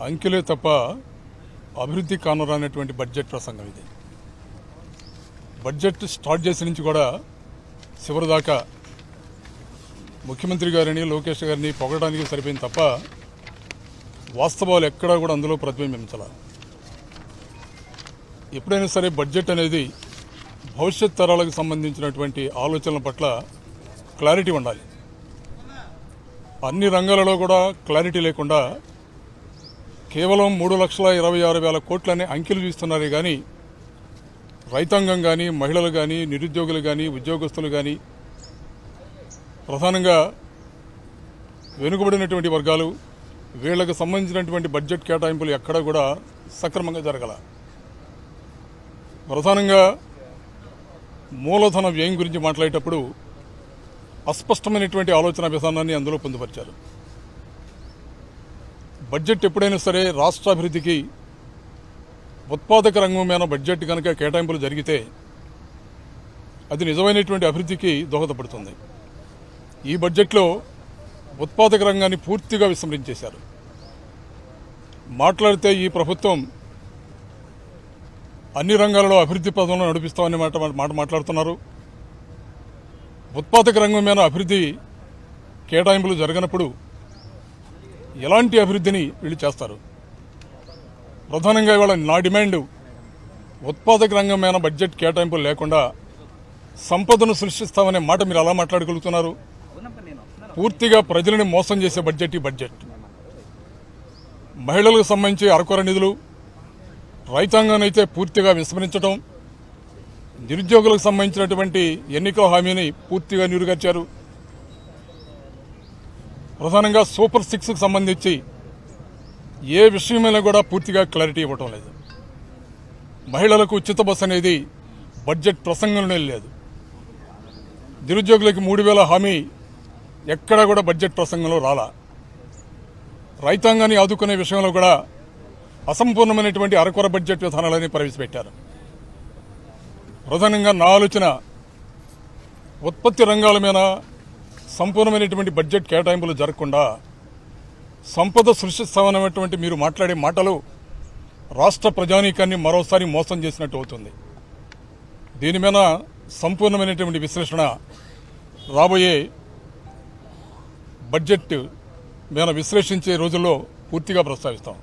అంకెలే తప్ప అభివృద్ధి కానరానటువంటి బడ్జెట్ ప్రసంగం ఇది. బడ్జెట్ స్టార్ట్ చేసిన నుంచి కూడా చివరి దాకా ముఖ్యమంత్రి గారిని లోకేష్ గారిని పొగడానికి సరిపోయింది తప్ప వాస్తవాలు ఎక్కడా కూడా అందులో ప్రతిబింబించాల. ఎప్పుడైనా సరే బడ్జెట్ అనేది భవిష్యత్ తరాలకు సంబంధించినటువంటి ఆలోచనల పట్ల క్లారిటీ ఉండాలి. అన్ని రంగాలలో కూడా క్లారిటీ లేకుండా కేవలం 3,26,000 కోట్లనే అంకెలు చూస్తున్నారే కానీ రైతాంగం కానీ, మహిళలు కానీ, నిరుద్యోగులు కానీ, ఉద్యోగస్తులు కానీ, ప్రధానంగా వెనుకబడినటువంటి వర్గాలు, వీళ్లకు సంబంధించినటువంటి బడ్జెట్ కేటాయింపులు ఎక్కడా కూడా సక్రమంగా జరగల. ప్రధానంగా మూలధన వ్యయం గురించి మాట్లాడేటప్పుడు అస్పష్టమైనటువంటి ఆలోచన విధానాన్ని అందులో పొందుపరిచారు. బడ్జెట్ ఎప్పుడైనా సరే రాష్ట్రాభివృద్ధికి ఉత్పాదక రంగం మీద బడ్జెట్ కనుక కేటాయింపులు జరిగితే అది నిజమైనటువంటి అభివృద్ధికి దోహదపడుతుంది. ఈ బడ్జెట్లో ఉత్పాదక రంగాన్ని పూర్తిగా విస్మరించేశారు. మాట్లాడితే ఈ ప్రభుత్వం అన్ని రంగాలలో అభివృద్ధి పదంలో నడిపిస్తామని మాట మాట్లాడుతున్నారు. ఉత్పాదక రంగం మీద అభివృద్ధి కేటాయింపులు జరగనప్పుడు ఎలాంటి అభివృద్ధిని వీళ్ళు చేస్తారు? ప్రధానంగా ఇవాళ నా డిమాండ్ ఉత్పాదక రంగం మీద బడ్జెట్ కేటాయింపులు లేకుండా సంపదను సృష్టిస్తామనే మాట మీరు అలా మాట్లాడగలుగుతున్నారు? పూర్తిగా ప్రజలను మోసం చేసే బడ్జెట్ ఈ బడ్జెట్. మహిళలకు సంబంధించి అరకొర నిధులు, రైతాంగాన్ని అయితే పూర్తిగా విస్మరించడం, నిరుద్యోగులకు సంబంధించినటువంటి ఎన్నికల హామీని పూర్తిగా నీరుగార్చారు. ప్రధానంగా సూపర్ 6కు సంబంధించి ఏ విషయమైనా కూడా పూర్తిగా క్లారిటీ ఇవ్వటం లేదు. మహిళలకు ఉచిత బస్సు అనేది బడ్జెట్ ప్రసంగంలోనే లేదు. నిరుద్యోగులకి 3,000 హామీ ఎక్కడా కూడా బడ్జెట్ ప్రసంగంలో రాలా. రైతాంగాన్ని ఆదుకునే విషయంలో కూడా అసంపూర్ణమైనటువంటి అరకొర బడ్జెట్ విధానాలని ప్రవేశపెట్టారు. ప్రధానంగా నా ఆలోచన ఉత్పత్తి రంగాల మీద సంపూర్ణమైనటువంటి బడ్జెట్ కేటాయింపులు జరగకుండా సంపద సృష్టిస్తామనేటువంటి మీరు మాట్లాడే మాటలు రాష్ట్ర ప్రజానీకాన్ని మరోసారి మోసం చేసినట్టు అవుతుంది. దీని మీద సంపూర్ణమైనటువంటి విశ్లేషణ రాబోయే బడ్జెట్ మీద విశ్లేషించే రోజుల్లో పూర్తిగా ప్రస్తావిస్తాం.